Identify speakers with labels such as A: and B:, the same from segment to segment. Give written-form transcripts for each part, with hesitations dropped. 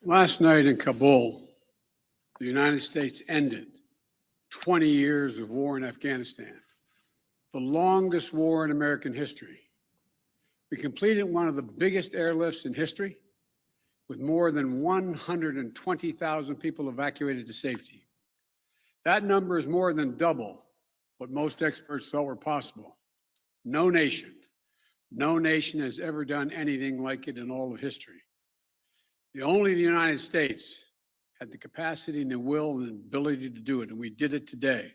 A: Last night in Kabul, the United States ended 20 years of war in Afghanistan, the longest war in American history. We completed one of the biggest airlifts in history, with more than 120,000 people evacuated to safety. That number is more than double what most experts thought were possible. No nation, no nation has ever done anything like it in all of history. Only the United States had the capacity and the will and ability to do it, and we did it today.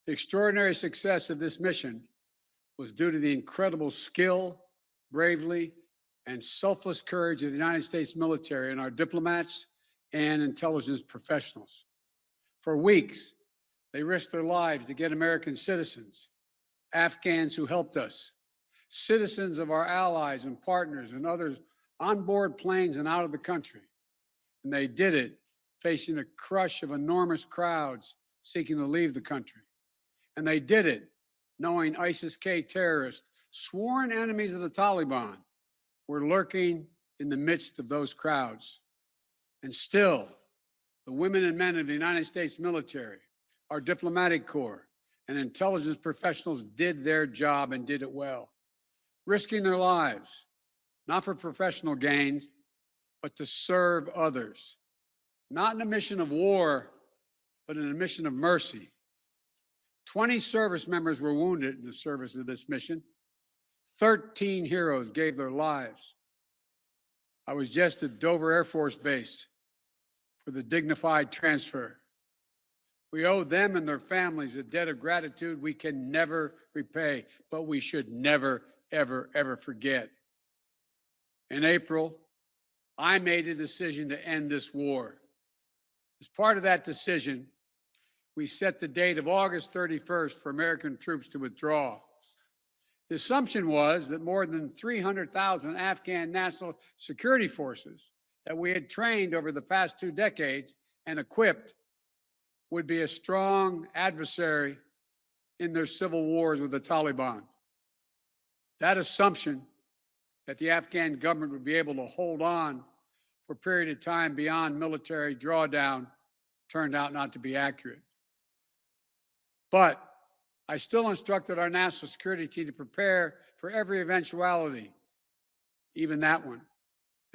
A: The extraordinary success of this mission was due to the incredible skill, bravery, and selfless courage of the United States military and our diplomats and intelligence professionals. For weeks, they risked their lives to get American citizens, Afghans who helped us, citizens of our allies and partners and others on board planes and out of the country. And they did it facing a crush of enormous crowds seeking to leave the country. And they did it knowing ISIS-K terrorists, sworn enemies of the Taliban, were lurking in the midst of those crowds. And still, the women and men of the United States military, our diplomatic corps, and intelligence professionals did their job and did it well, risking their lives, not for professional gains, but to serve others, not in a mission of war, but in a mission of mercy. 20 service members were wounded in the service of this mission. 13 heroes gave their lives. I was just at Dover Air Force Base for the dignified transfer. We owe them and their families a debt of gratitude we can never repay, but we should never, ever, ever forget. In April, I made a decision to end this war. As part of that decision, we set the date of August 31st for American troops to withdraw. The assumption was that more than 300,000 Afghan national security forces that we had trained over the past 2 decades and equipped would be a strong adversary in their civil wars with the Taliban. That assumption that the Afghan government would be able to hold on for a period of time beyond military drawdown turned out not to be accurate. But I still instructed our national security team to prepare for every eventuality, even that one.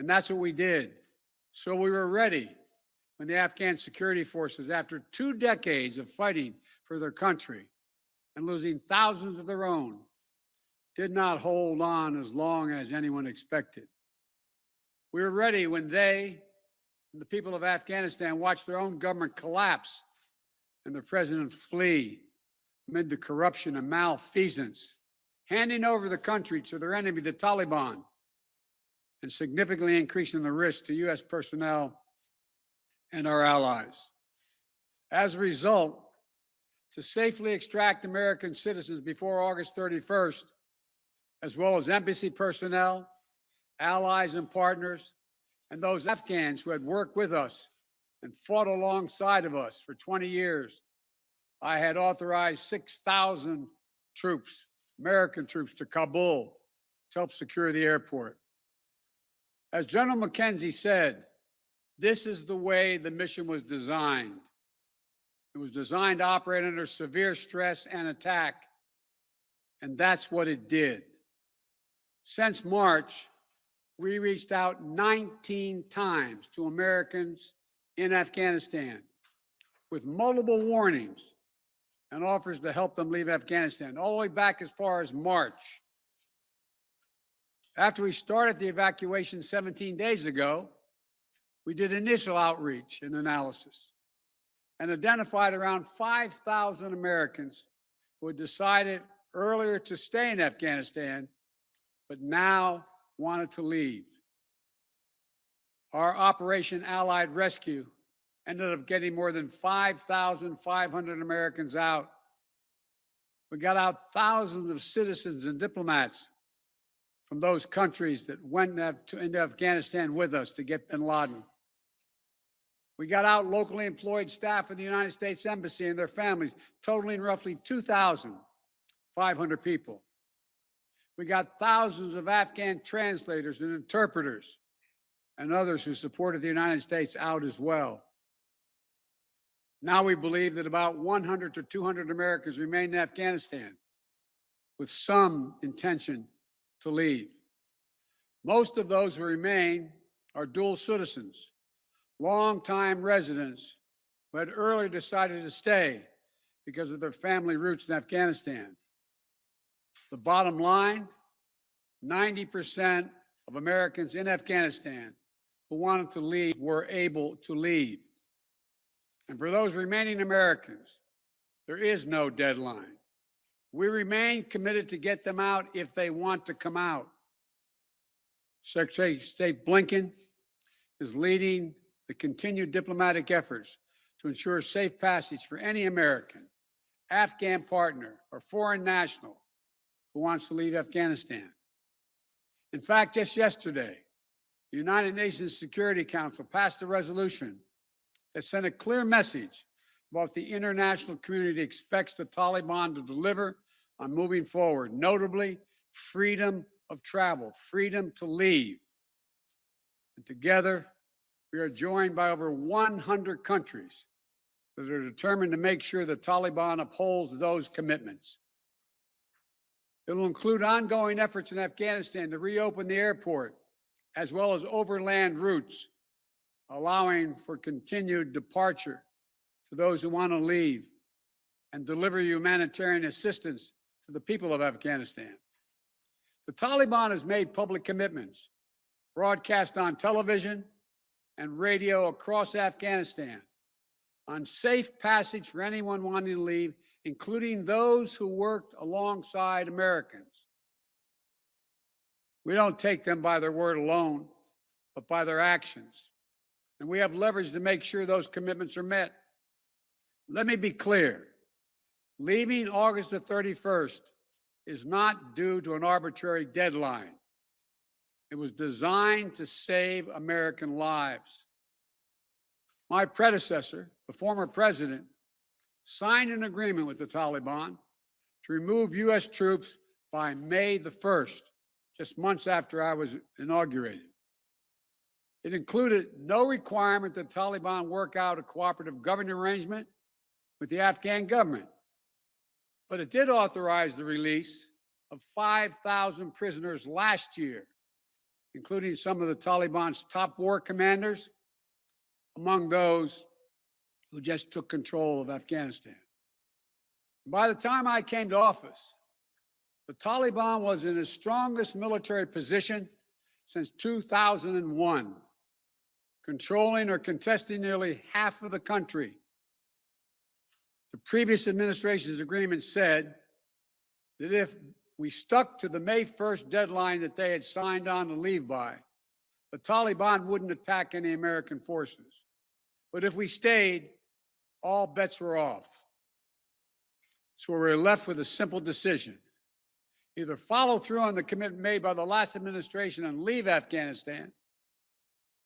A: And that's what we did. So we were ready when the Afghan security forces, after 2 decades of fighting for their country and losing thousands of their own, did not hold on as long as anyone expected. We were ready when they, the people of Afghanistan, watched their own government collapse and their president flee amid the corruption and malfeasance, handing over the country to their enemy, the Taliban, and significantly increasing the risk to U.S. personnel and our allies. As a result, to safely extract American citizens before August 31st, as well as embassy personnel, allies and partners, and those Afghans who had worked with us and fought alongside of us for 20 years, I had authorized 6,000 troops, American troops, to Kabul to help secure the airport. As General McKenzie said, this is the way the mission was designed. It was designed to operate under severe stress and attack, and that's what it did. Since March, we reached out 19 times to Americans in Afghanistan with multiple warnings and offers to help them leave Afghanistan, all the way back as far as March. After we started the evacuation 17 days ago, we did initial outreach and analysis and identified around 5,000 Americans who had decided earlier to stay in Afghanistan, but now wanted to leave. Our Operation Allied Rescue ended up getting more than 5,500 Americans out. We got out thousands of citizens and diplomats from those countries that went into Afghanistan with us to get bin Laden. We got out locally employed staff of the United States Embassy and their families, totaling roughly 2,500 people. We got thousands of Afghan translators and interpreters and others who supported the United States out as well. Now we believe that about 100 to 200 Americans remain in Afghanistan, with some intention to leave. Most of those who remain are dual citizens, longtime residents who had earlier decided to stay because of their family roots in Afghanistan. The bottom line, 90% of Americans in Afghanistan who wanted to leave were able to leave. And for those remaining Americans, there is no deadline. We remain committed to get them out if they want to come out. Secretary of State Blinken is leading the continued diplomatic efforts to ensure safe passage for any American, Afghan partner, or foreign national who wants to leave Afghanistan. In fact, just yesterday, the United Nations Security Council passed a resolution that sent a clear message about what the international community expects the Taliban to deliver on moving forward, notably freedom of travel, freedom to leave. And together, we are joined by over 100 countries that are determined to make sure the Taliban upholds those commitments. It will include ongoing efforts in Afghanistan to reopen the airport, as well as overland routes, allowing for continued departure to those who want to leave and deliver humanitarian assistance to the people of Afghanistan. The Taliban has made public commitments, broadcast on television and radio across Afghanistan, on safe passage for anyone wanting to leave, including those who worked alongside Americans. We don't take them by their word alone, but by their actions. And we have leverage to make sure those commitments are met. Let me be clear. Leaving August the 31st is not due to an arbitrary deadline. It was designed to save American lives. My predecessor, the former president, signed an agreement with the Taliban to remove U.S. troops by May the 1st, just months after I was inaugurated. It included no requirement that the Taliban work out a cooperative government arrangement with the Afghan government, but it did authorize the release of 5,000 prisoners last year, including some of the Taliban's top war commanders, among those who just took control of Afghanistan. By the time I came to office, the Taliban was in its strongest military position since 2001, controlling or contesting nearly half of the country. The previous administration's agreement said that if we stuck to the May 1st deadline that they had signed on to leave by, the Taliban wouldn't attack any American forces. But if we stayed, all bets were off. So we were left with a simple decision. Either follow through on the commitment made by the last administration and leave Afghanistan,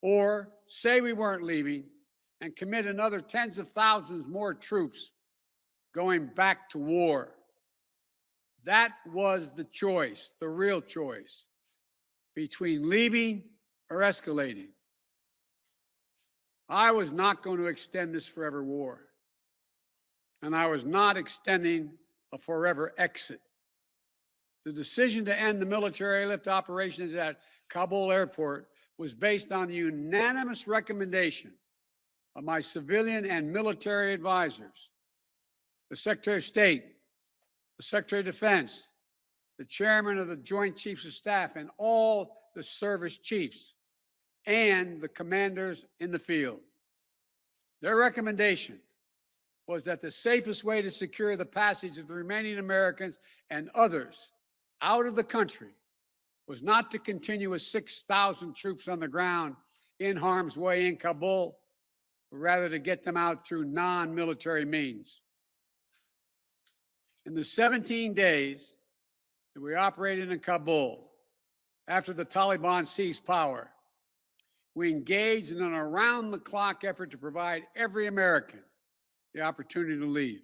A: or say we weren't leaving and commit another tens of thousands more troops going back to war. That was the choice, the real choice, between leaving or escalating. I was not going to extend this forever war, and I was not extending a forever exit. The decision to end the military airlift operations at Kabul airport was based on the unanimous recommendation of my civilian and military advisors, the Secretary of State, the Secretary of Defense, the Chairman of the Joint Chiefs of Staff, and all the service chiefs, and the commanders in the field. Their recommendation was that the safest way to secure the passage of the remaining Americans and others out of the country was not to continue with 6,000 troops on the ground in harm's way in Kabul, but rather to get them out through non-military means. In the 17 days that we operated in Kabul, after the Taliban seized power, we engaged in an around-the-clock effort to provide every American the opportunity to leave.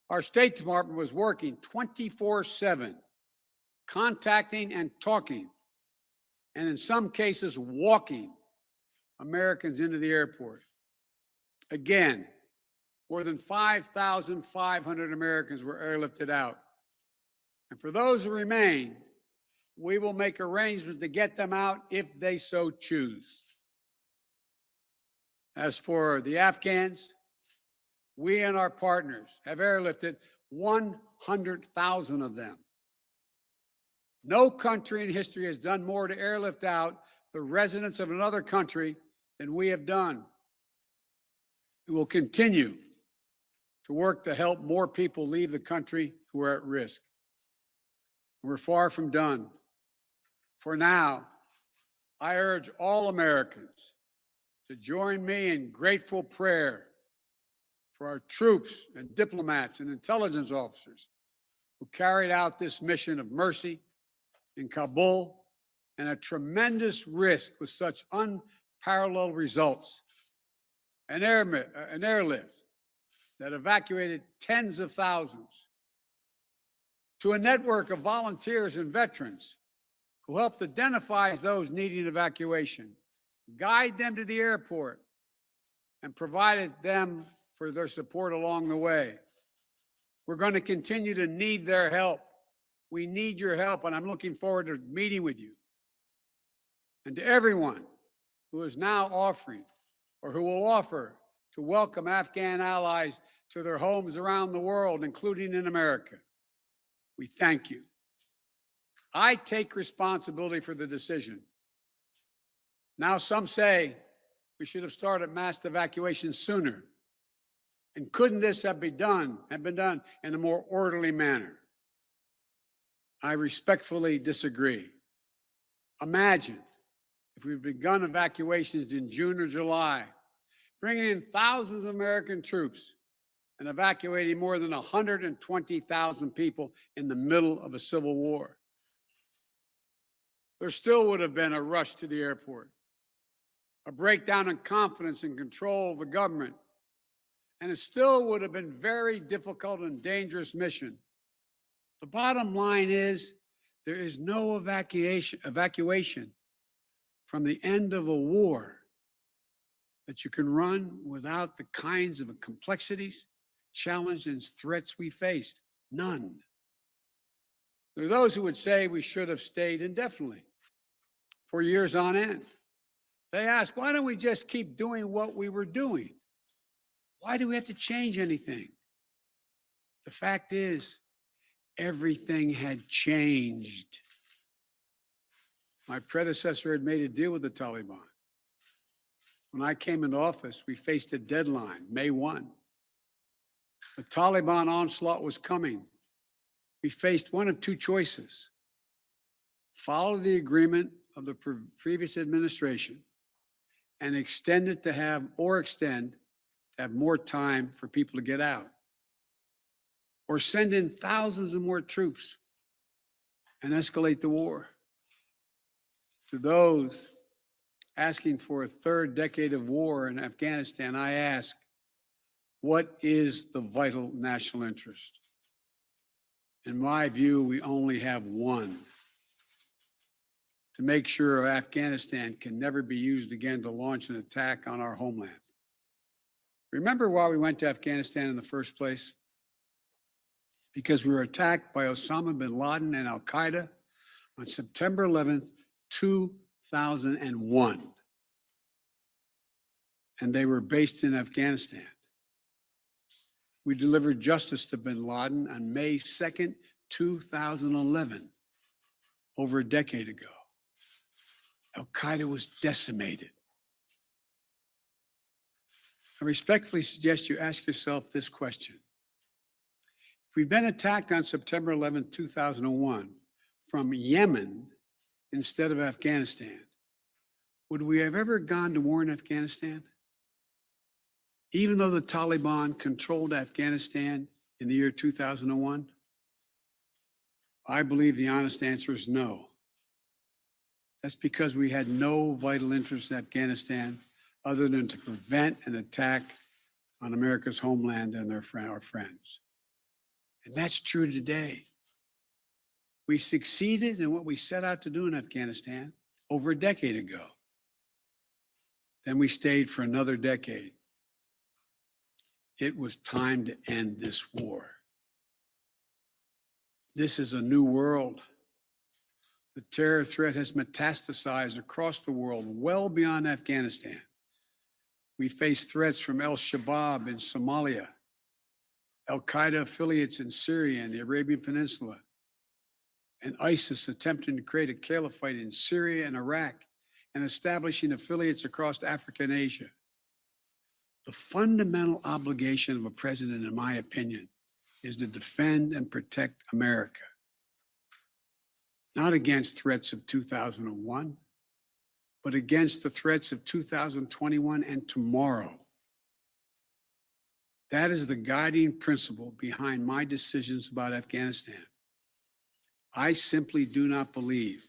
A: Our State Department was working 24/7, contacting and talking and in some cases walking Americans into the airport. Again, more than 5,500 Americans were airlifted out. And for those who remain, we will make arrangements to get them out if they so choose. As for the Afghans, we and our partners have airlifted 100,000 of them. No country in history has done more to airlift out the residents of another country than we have done. We will continue to work to help more people leave the country who are at risk. We're far from done. For now, I urge all Americans to join me in grateful prayer for our troops and diplomats and intelligence officers who carried out this mission of mercy in Kabul and at tremendous risk with such unparalleled results. An airlift that evacuated tens of thousands, to a network of volunteers and veterans who helped identify those needing evacuation, guide them to the airport, and provided them for their support along the way. We're going to continue to need their help. We need your help, and I'm looking forward to meeting with you. And to everyone who is now offering or who will offer to welcome Afghan allies to their homes around the world, including in America, we thank you. I take responsibility for the decision. Now some say we should have started mass evacuation sooner. And couldn't this have been done in a more orderly manner? I respectfully disagree. Imagine if we'd begun evacuations in June or July, bringing in thousands of American troops and evacuating more than 120,000 people in the middle of a civil war. There still would have been a rush to the airport, a breakdown in confidence and control of the government, and it still would have been a very difficult and dangerous mission. The bottom line is there is no evacuation from the end of a war that you can run without the kinds of complexities, challenges, and threats we faced. None. There are those who would say we should have stayed indefinitely for years on end. They ask, why don't we just keep doing what we were doing? Why do we have to change anything? The fact is, everything had changed. My predecessor had made a deal with the Taliban. When I came into office, we faced a deadline, May 1. The Taliban onslaught was coming. We faced one of two choices: follow the agreement of the previous administration and extend to have more time for people to get out, or send in thousands of more troops and escalate the war. To those asking for a third decade of war in Afghanistan, I ask, what is the vital national interest? In my view, we only have one: to make sure Afghanistan can never be used again to launch an attack on our homeland. Remember why we went to Afghanistan in the first place? Because we were attacked by Osama bin Laden and Al Qaeda on September 11th, 2001. And they were based in Afghanistan. We delivered justice to bin Laden on May 2nd, 2011, over a decade ago. Al Qaeda was decimated. I respectfully suggest you ask yourself this question. If we'd been attacked on September 11, 2001, from Yemen instead of Afghanistan, would we have ever gone to war in Afghanistan? Even though the Taliban controlled Afghanistan in the year 2001? I believe the honest answer is no. That's because we had no vital interest in Afghanistan other than to prevent an attack on America's homeland and our friends. And that's true today. We succeeded in what we set out to do in Afghanistan. over a decade ago. Then we stayed for another decade. It was time to end this war. This is a new world. The terror threat has metastasized across the world, well beyond Afghanistan. We face threats from al-Shabaab in Somalia, al-Qaeda affiliates in Syria and the Arabian Peninsula, and ISIS attempting to create a caliphate in Syria and Iraq and establishing affiliates across Africa and Asia. The fundamental obligation of a president, in my opinion, is to defend and protect America, not against threats of 2001, but against the threats of 2021 and tomorrow. That is the guiding principle behind my decisions about Afghanistan. I simply do not believe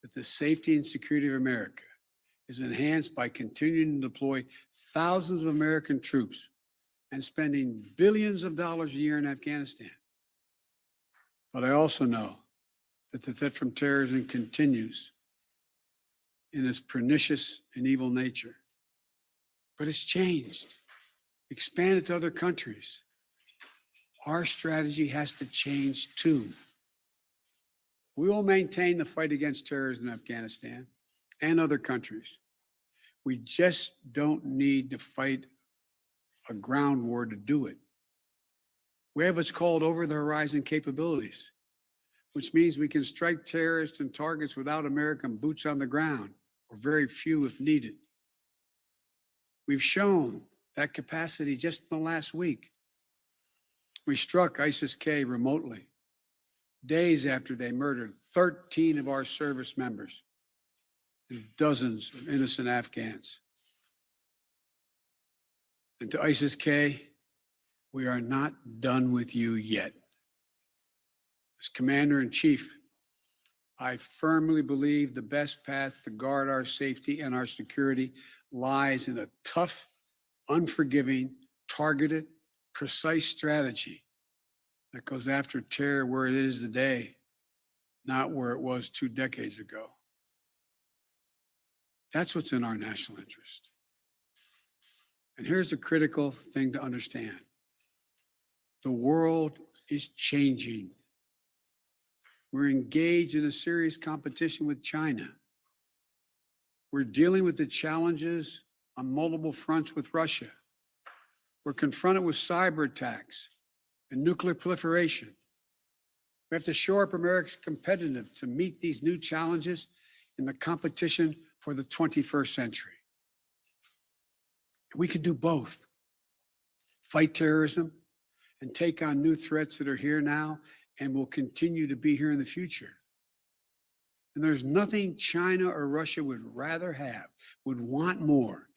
A: that the safety and security of America is enhanced by continuing to deploy thousands of American troops and spending billions of dollars a year in Afghanistan. But I also know that the threat from terrorism continues in its pernicious and evil nature. But it's changed, expanded to other countries. Our strategy has to change too. We will maintain the fight against terrorism in Afghanistan and other countries. We just don't need to fight a ground war to do it. We have what's called over-the-horizon capabilities, which means we can strike terrorists and targets without American boots on the ground, or very few if needed. We've shown that capacity just in the last week. We struck ISIS-K remotely, days after they murdered 13 of our service members and dozens of innocent Afghans. And to ISIS-K, we are not done with you yet. As Commander-in-Chief, I firmly believe the best path to guard our safety and our security lies in a tough, unforgiving, targeted, precise strategy that goes after terror where it is today, not where it was 2 decades ago. That's what's in our national interest. And here's a critical thing to understand. The world is changing. We're engaged in a serious competition with China. We're dealing with the challenges on multiple fronts with Russia. We're confronted with cyber attacks and nuclear proliferation. We have to shore up America's competitiveness to meet these new challenges in the competition for the 21st century. We can do both. Fight terrorism and take on new threats that are here now and will continue to be here in the future. And there's nothing China or Russia would rather have, would want more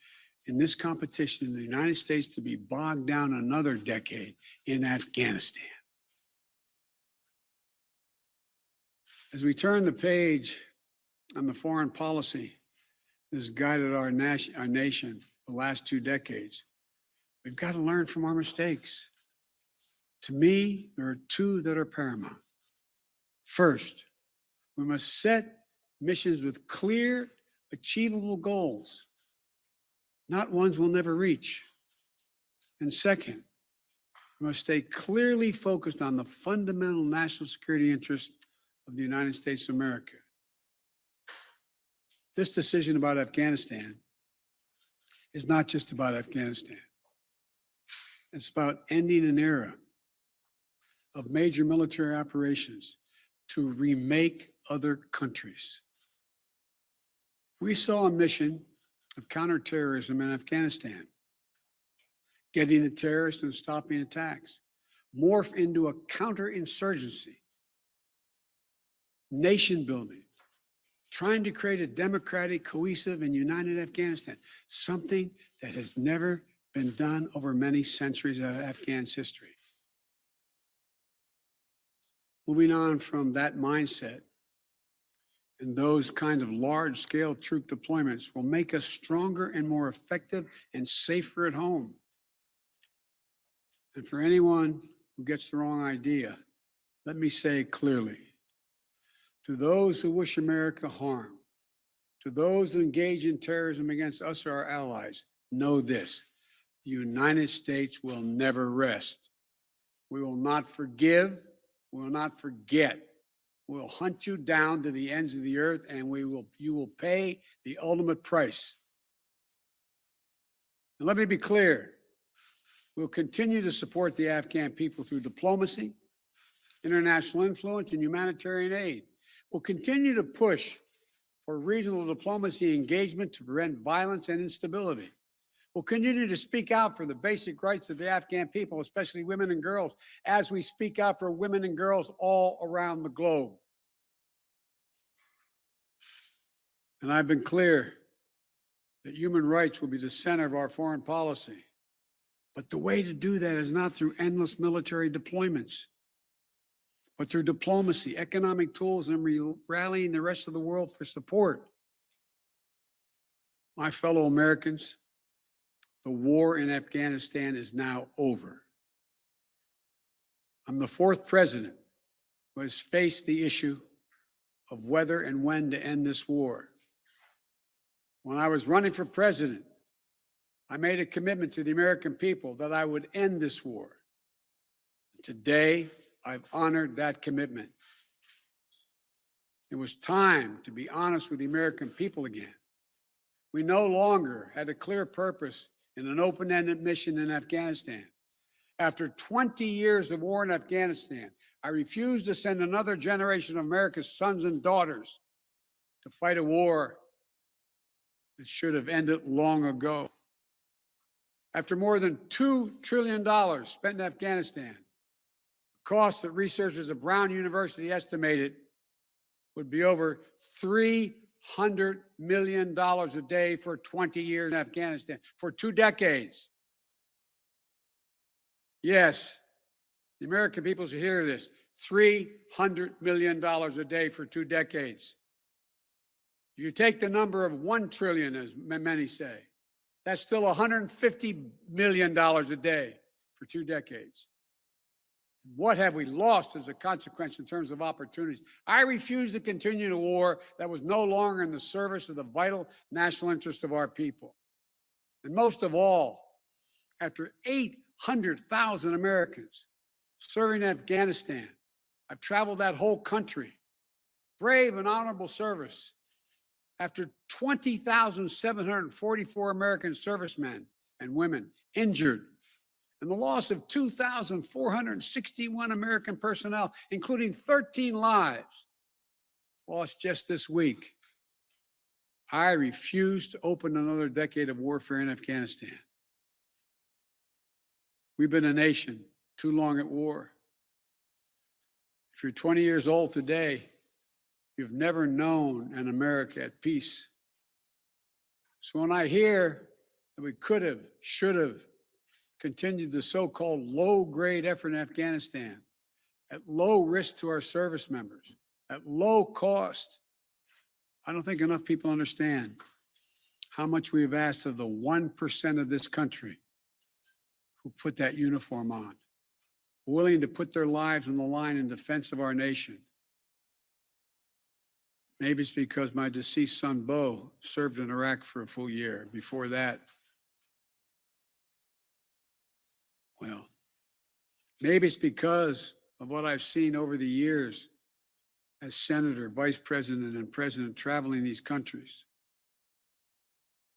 A: in this competition in the United States to be bogged down another decade in Afghanistan. As we turn the page on the foreign policy that has guided our nation the last 2 decades, we've got to learn from our mistakes. To me, there are 2 that are paramount. First, we must set missions with clear, achievable goals, not ones we'll never reach. And second, we must stay clearly focused on the fundamental national security interest of the United States of America. This decision about Afghanistan is not just about Afghanistan. It's about ending an era of major military operations to remake other countries. We saw a mission of counterterrorism in Afghanistan, getting the terrorists and stopping attacks, morph into a counterinsurgency, nation building, trying to create a democratic, cohesive, and united Afghanistan, something that has never been done over many centuries of Afghan's history. Moving on from that mindset, and those kind of large-scale troop deployments will make us stronger and more effective and safer at home. And for anyone who gets the wrong idea, let me say clearly, to those who wish America harm, To those who engage in terrorism against us or our allies, know this: the United States will never rest. We will not forgive. We will not forget. We will hunt you down to the ends of the earth, and you will pay the ultimate price. And let me be clear. We'll continue to support the Afghan people through diplomacy, international influence, and humanitarian aid. We'll continue to push for regional diplomacy engagement to prevent violence and instability. We'll continue to speak out for the basic rights of the Afghan people, especially women and girls, as we speak out for women and girls all around the globe. And I've been clear that human rights will be the center of our foreign policy. But the way to do that is not through endless military deployments, but through diplomacy, economic tools, and rallying the rest of the world for support. My fellow Americans, the war in Afghanistan is now over. I'm the fourth president who has faced the issue of whether and when to end this war. When I was running for president, I made a commitment to the American people that I would end this war. Today, I've honored that commitment. It was time to be honest with the American people again. We no longer had a clear purpose in an open-ended mission in Afghanistan. After 20 years of war in Afghanistan, I refuse to send another generation of America's sons and daughters to fight a war that should have ended long ago. After more than $2 trillion spent in Afghanistan, the cost that researchers at Brown University estimated would be over $300 million a day for 20 years in Afghanistan, for 2 decades. Yes, the American people should hear this: $300 million a day for 2 decades. You take the number of 1 trillion, as many say, that's still $150 million a day for 2 decades. What have we lost as a consequence in terms of opportunities? I refuse to continue a war that was no longer in the service of the vital national interest of our people. And most of all, after 800,000 Americans serving in Afghanistan, I've traveled that whole country, brave and honorable service. After 20,744 American servicemen and women injured, and the loss of 2,461 American personnel, including 13 lives lost just this week, I refuse to open another decade of warfare in Afghanistan. We've been a nation too long at war. If you're 20 years old today, you've never known an America at peace. So when I hear that we could have, should have continued the so-called low-grade effort in Afghanistan at low risk to our service members, at low cost, I don't think enough people understand how much we have asked of the 1% of this country who put that uniform on, willing to put their lives on the line in defense of our nation. Maybe it's because my deceased son, Bo, served in Iraq for a full year. Before that, well, maybe it's because of what I've seen over the years as senator, vice president, and president traveling these countries.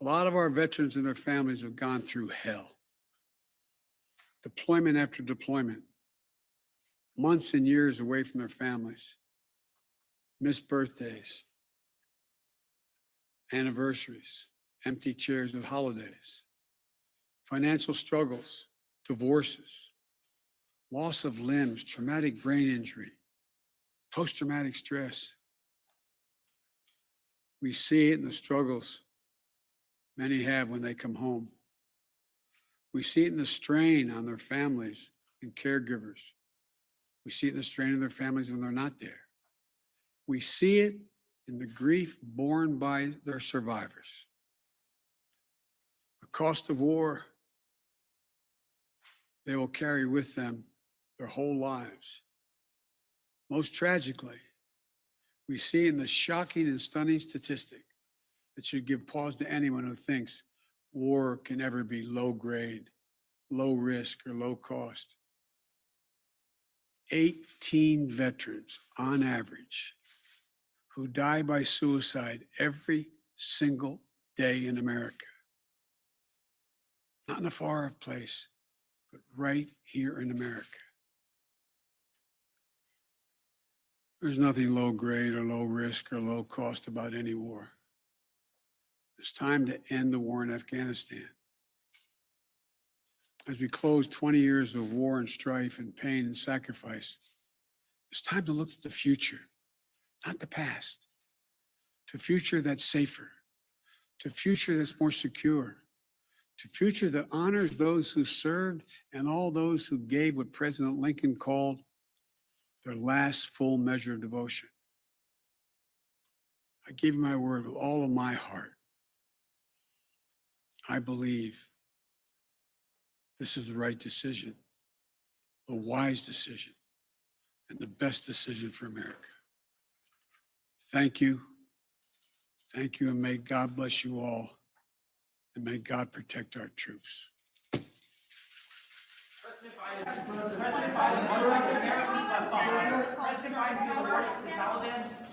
A: A lot of our veterans and their families have gone through hell. Deployment after deployment, months and years away from their families, missed birthdays, anniversaries, empty chairs at holidays, financial struggles, divorces, loss of limbs, traumatic brain injury, post-traumatic stress. We see it in the struggles many have when they come home. We see it in the strain on their families and caregivers. We see it in the strain on their families when they're not there. We see it in the grief borne by their survivors. The cost of war they will carry with them their whole lives. Most tragically, we see in the shocking and stunning statistic that should give pause to anyone who thinks war can ever be low grade, low risk, or low cost. 18 veterans on average who die by suicide every single day in America. Not in a far off place, but right here in America. There's nothing low grade or low risk or low cost about any war. It's time to end the war in Afghanistan. As we close 20 years of war and strife and pain and sacrifice, it's time to look to the future, not the past, to a future that's safer, to a future that's more secure, to a future that honors those who served and all those who gave what President Lincoln called their last full measure of devotion. I give you my word with all of my heart. I believe this is the right decision, the wise decision, and the best decision for America. Thank you. Thank you, and may God bless you all, and may God protect our troops.
B: President Biden, President Biden, President Biden, the Taliban